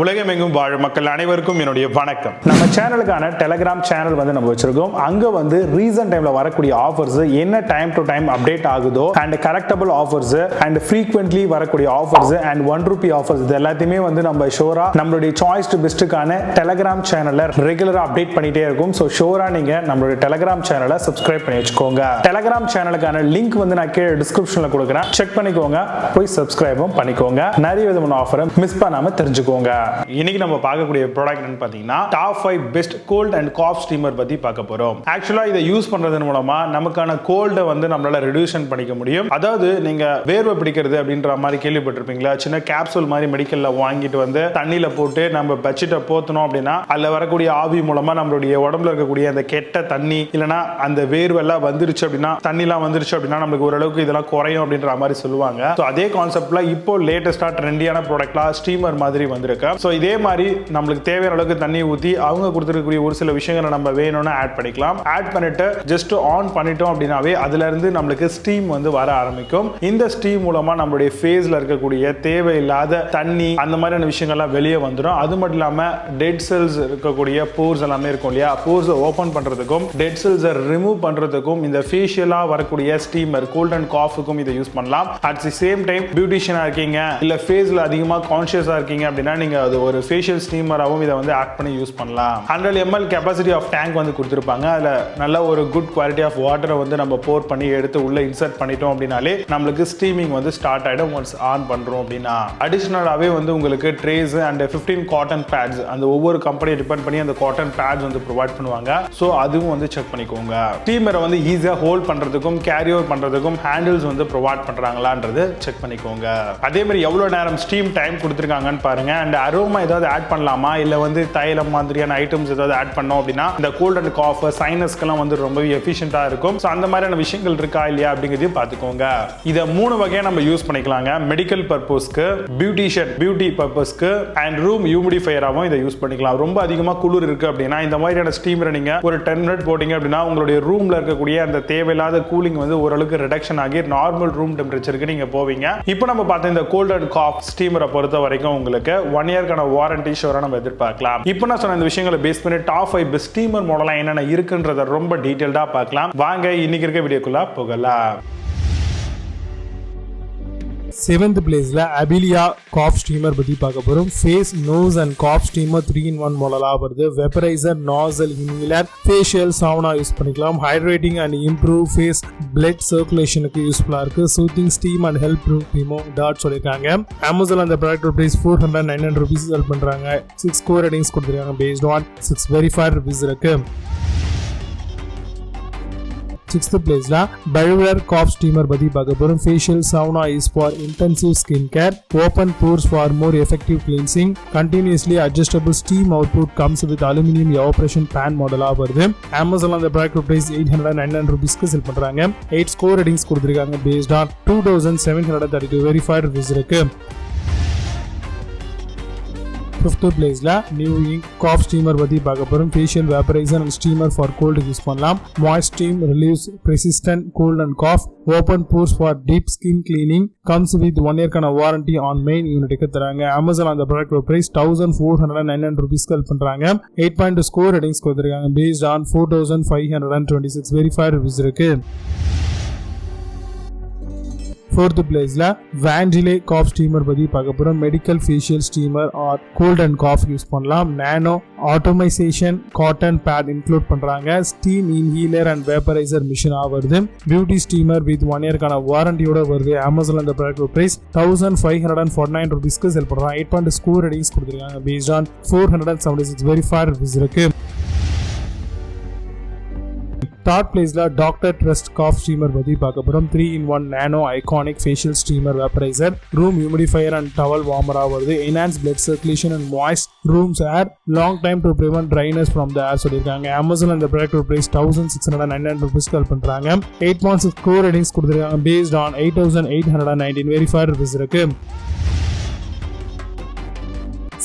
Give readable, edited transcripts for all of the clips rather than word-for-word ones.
உலகமெங்கும் வாழும் மக்கள் அனைவருக்கும் என்னுடைய வணக்கம். நம்ம சேனலுக்கான டெலிகிராம் சேனல் நம்ம வச்சிருக்கோம். அங்க ரீசன்ட் டைம்ல வரக்கூடிய ஆஃபர்ஸ் என்ன டைம் டு டைம் அப்டேட் ஆகுதோ and correctable offers and frequently வரக்கூடிய ஆஃபர்ஸ் அண்ட் ₹1 ஆஃபர்ஸ் இது எல்லாத்தையுமே நம்ம ஷோரா நம்மளுடைய சாய்ஸ் டு பெஸ்ட்டுக்கான டெலிகிராம் சேனல்ல ரெகுலரா அப்டேட் பண்ணிட்டே இருக்கும். ஸோ ஷோரா நீங்க நம்மளுடைய டெலிகிராம் சேனலை சப்ஸ்கிரைப் பண்ணி வச்சுக்கோங்க. டெலிகிராம் சேனலுக்கான லிங்க் நான் கீழே டிஸ்கிரிப்ஷன்ல கொடுக்குறேன், செக் பண்ணிக்கோங்க, போய் சப்ஸ்கிரைபும் பண்ணிக்கோங்க. நிறைய விதமான ஆஃபரை மிஸ் பண்ணாம தெரிஞ்சுக்கோங்க. இன்னைக்கு நம்ம பார்க்கக்கூடிய ப்ராடக்ட் என்னன்னு பாத்தீங்கன்னா top 5 best cold and cough steamer பத்தி பார்க்க போறோம். ஆக்சுவலா இதை யூஸ் பண்றதன் மூலமா நமக்கான கோல்டை நம்மளால ரெடியூஷன் பண்ணிக்க முடியும். அதாவது நீங்க வேர்வை பிடிக்கிறது அப்படின்ற மாதிரி கேள்விப்பட்டிருப்பீங்களா? சின்ன கேப்சூல் மாதிரி மெடிக்கல்ல வாங்கிட்டு தண்ணியில போட்டு நம்ம பெட்ஷீட்டை போத்தணும் அப்படின்னா அதுல வரக்கூடிய ஆவி மூலமா நம்மளுடைய உடம்புல இருக்கக்கூடிய அந்த கெட்ட தண்ணி இல்லைன்னா அந்த வேர்வெல்லாம் வந்துருச்சு அப்படின்னா தண்ணிலாம் வந்துருச்சு அப்படின்னா நமக்கு ஓரளவுக்கு இதெல்லாம் குறையும் அப்படின்ற மாதிரி சொல்லுவாங்க. அதே கான்செப்ட்ல இப்போ லேட்டஸ்டா ட்ரெண்டியான ப்ராடக்ட்ல ஸ்டீமர் மாதிரி வந்திருக்கு. இதே மாதிரி நம்மளுக்கு தேவையான அளவுக்கு தண்ணி ஊற்றி அவங்க கொடுத்துருக்கக்கூடிய ஒரு சில விஷயங்களை நம்ம வேணும்னு ஆட் பண்ணிக்கலாம். ஆட் பண்ணிட்டு ஜஸ்ட் ஆன் பண்ணிட்டோம் அப்படின்னாவே அதுல இருந்து நம்மளுக்கு ஸ்டீம் வர ஆரம்பிக்கும். இந்த ஸ்டீம் மூலமா நம்மளுடைய ஃபேஸ்ல இருக்கக்கூடிய தேவையில்லாத தண்ணி அந்த மாதிரியான விஷயங்கள்லாம் வெளியே வந்துடும். அது மட்டும் இல்லாம டெட் செல்ஸ் இருக்கக்கூடிய போர்ஸ் எல்லாமே இருக்கும் இல்லையா, போர்ஸ் ஓபன் பண்றதுக்கும் டெட் செல்ஸ் ரிமூவ் பண்றதுக்கும் இந்த ஃபேஷியலா வரக்கூடிய ஸ்டீமர் கோல்ட் அண்ட் காஃபுக்கும் இதை யூஸ் பண்ணலாம். அட் தி சேம் டைம் பியூட்டிஷியனா இருக்கீங்க இல்ல ஃபேஸ்ல அதிகமா கான்ஷியஸா இருக்கீங்க அப்படின்னா நீங்க அது ஒரு ஃபேஷியல் ஸ்டீமராகவும் இதை ஆட் பண்ணி யூஸ் பண்ணலாம். 100 ml கெபாசிட்டி ஆஃப் டேங்க் கொடுத்திருப்பாங்க. அதுல நல்ல ஒரு குட் குவாலிட்டி ஆஃப் வாட்டரை நம்ம போர் பண்ணி எடுத்து உள்ள இன்சர்ட் பண்ணிட்டோம் அப்படின்னாலே நம்மளுக்கு ஸ்டீமிங் ஸ்டார்ட் ஆயிடும். ஒன்ஸ் ஆன் பண்றோம் அப்படின்னா அடிஷனலாவே உங்களுக்கு ட்ரேஸ் அண்ட் 15 காட்டன் பேட்ஸ் அந்த ஒவ்வொரு கம்பெனியை டிபெண்ட் பண்ணி அந்த காட்டன் பேட்ஸ் ப்ரொவைட் பண்ணுவாங்க. ஸோ அதுவும் செக் பண்ணிக்கோங்க. ஸ்டீமரை ஈஸியா ஹோல்ட் பண்றதுக்கும் கேரி ஓவர் பண்றதுக்கும் ஹேண்டில்ஸ் ப்ரொவைட் பண்றாங்களான்றது செக் பண்ணிக்கோங்க. அதே மாதிரி எவ்வளவு நேரம் ஸ்டீம் டைம் கொடுத்திருக்காங்கன்னு பாருங்க. அண்ட் அரோமா ஏதாவது ஆட் பண்ணலாமா இல்ல தைலம் மாதிரியான ஐட்டம்ஸ் ஏதாவது ஆட் பண்ணோம் அப்படின்னா இந்த கோல்ட் அண்ட் காஃப் சைனஸ்க்கெல்லாம் ரொம்ப எஃபிஷியன்ட்டா இருக்கும். ஸோ அந்த மாதிரியான விஷயங்கள் இருக்கா இல்லையா அப்படிங்கிறதையும் பார்த்துக்கோங்க. இதை 3 வகையா நம்ம யூஸ் பண்ணிக்கலாங்க. மெடிக்கல் பர்பஸ்க்கு, பியூட்டி பர்பஸ்க்கு அண்ட் ரூம் ஹியூமிடிஃபையராகவும் இதை யூஸ் பண்ணிக்கலாம். ரொம்ப அதிகமாக குளிர் இருக்கு அப்படின்னா இந்த மாதிரியான ஸ்டீமரை நீங்க ஒரு 10 மினிட் போட்டீங்க அப்படின்னா உங்களுடைய ரூம்ல இருக்கக்கூடிய அந்த தேவையில்லாத கூலிங் ஓரளவுக்கு ரிடக்ஷன் ஆகி நார்மல் ரூம் டெம்பரேச்சருக்கு நீங்க போவீங்க. இப்போ நம்ம பார்த்த இந்த கோல்ட் அண்ட் காஃப் ஸ்டீமரை பொறுத்த வரைக்கும் உங்களுக்கு 1 இயர்க்கான வாரண்டி ஷோரா நம்ம எதிர்பார்க்கலாம். இப்போ நான் சொன்ன இந்த விஷயங்களை பேஸ் பண்ணி டாப் 5 பெஸ்ட் ஸ்டீமர் மாடலா என்னென்ன இருக்குன்றத ரொம்ப டீடைல்டா பார்க்கலாம். வாங்க இன்னைக்கு இருக்க வீடியோக்குள்ள போகலாம். 7th பிளேஸ்ல அபிலியா காஃப் ஸ்டீமர் பத்தி பார்க்க போறோம். Face, nose and cough steamer 3-in-1 மாடலா வருது. Vaporiser, nasal, inhaler, facial, sauna use பண்ணிக்கலாம். Hydrating and improve face blood சர்க்குலேஷனுக்கு யூஸ்ஃபுல்லா இருக்கு. Soothing steam and help prove that சொல்லிருக்காங்க. அமேசான் அந்த ப்ராடக்ட் பிரைஸ் $499 செல் பண்றாங்க. 6 ஸ்கோர் ரேட்டிங்ஸ் கொடுத்திருக்காங்க பேஸ்ட் ஆன் 6 வெரிஃபைட் ரிவ்யூஸ் இருக்கு. 6th பிளேஸ்ல பயோவேர் காஃப் ஸ்டீமர் பத்தி பார்க்க போறோம். Facial sauna is for intensive skin care, open pores for more effective cleansing, continuously adjustable steam output, comes with aluminum evaporation pan மாடலா வருது. அமேசான்ல அந்த ப்ராடக்ட் பிரைஸ் $899 செல் பண்றாங்க. 8 ஸ்கோர் ரேட்டிங்ஸ் கொடுத்திருக்காங்க பேஸ்ட் ஆன் 2732 வெரிஃபைட் ரிவ்யூஸ் இருக்கு. 5th பிளேஸ்ல new ink cough steamer பத்தி பார்க்க போறோம். Facial vaporiser and steamer for cold use பண்ணலாம். Moist steam relieves resistant cold and cough, open pores for deep skin cleaning, comes with 1 இயர்க்கான warranty on main யூனிட்டுக்கு தராங்க. Amazon அந்த product price $1499 sell பண்றாங்க. 8.2 score ratings கொடுத்திருக்காங்க based on 4526 verified reviews இருக்கு. 4th பிளேஸ்ல வாண்டிலே காஃப் ஸ்டீமர் பத்தி பார்க்க போறோம். Medical facial steamer or cold and cough use பண்ணலாம். Nano atomisation cotton pad include பண்றாங்க. Steam inhaler and vaporiser machine வருது. பியூட்டி ஸ்டீமர் வித் 1 இயர்க்கான வாரண்டியோட வருது. அமேசான் அந்த ப்ராடக்ட் பிரைஸ் $1549 செல் பண்றாங்க. 8.2 ஸ்கோர் ரேட்டிங்ஸ் கொடுத்திருக்காங்க பேஸ்ட் ஆன் 476 வெரிஃபைட் ரிவ்யூஸ் இருக்கு. 3rd பிளேஸ்ல Dr.Trust காஃப் ஸ்டீமர் பத்தி பார்க்க போறோம். 3-in-1 nano iconic facial steamer vaporiser, room humidifier and towel வார்மரா வருது. Enhance blood circulation and moist rooms air, long time to prevent dryness from the air சொல்லியிருக்காங்க. Amazon அந்த product price $1699 sell பண்றாங்க. 8.6 score ratings கொடுத்திருக்காங்க based on 8819 verified reviews இருக்கு.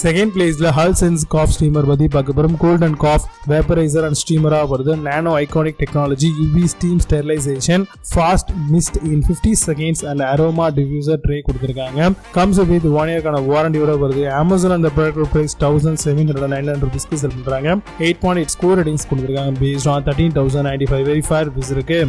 Second பிளேஸ்ல ஹல்சென்ஸ் cough steamer பத்தி பார்க்க போறோம். Cold and cough vaporiser and ஸ்டீமரா வருது. Nano iconic technology, UV steam sterilisation, fast mist in 50 seconds and aroma diffuser tray கொடுத்திருக்காங்க. கம்ஸ் வித் 1 இயர்க்கான வாரண்டியோட வருது. Amazon அந்த ப்ராடக்ட் பிரைஸ் 1709 rupees செல் பண்றாங்க. 8.8 ஸ்கோர் ரேட்டிங்ஸ் கொடுத்திருக்காங்க based on 13,095 verified reviews இருக்கு.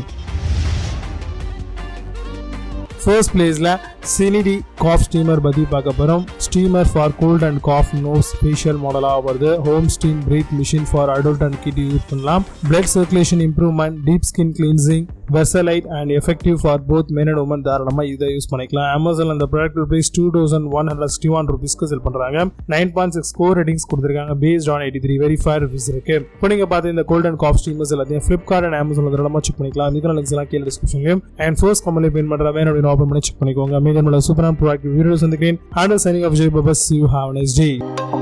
ஃபர்ஸ்ட் பிளேஸ்ல சினிடி காஃப் ஸ்டீமர் பத்தி பார்க்க போறோம். Steamer for cold and cough nose facial மாடலா வருது. Home steam breathe machine for adult and kid use பண்ணலாம். Blood circulation improvement, deep skin cleansing, versatile and effective for both men and women. தாராளமா இதை use பண்ணிக்கலாம். Amazon அந்த product price 2161 rupeesக்கு செல் பண்றாங்க. 9.6 score ratings கொடுத்திருக்காங்க based on 83 verified reviews இருக்கு. இப்போ நீங்க பார்த்த இந்த கோல்ட் அண்ட் காஃப் ஸ்டீமர்ஸ் எல்லாத்தையும் Flipkart and Amazon தாராளமா செக் பண்ணிக்கலாம். இதுக்கான லிங்க்ஸ் எல்லாம் கீழ டிஸ்கிரிப்ஷன்லயும் அண்ட் ஃபர்ஸ்ட் கமெண்ட்ல பின் பண்ற வேணும் ஓபன் பண்ணி செக் பண்ணிக்கோங்க. மீண்டும் சூப்பரான ப்ராடக்ட் வீடியோஸ் வந்துக்கிறேன். And signing off, Jay Baba. See you. Have a nice day.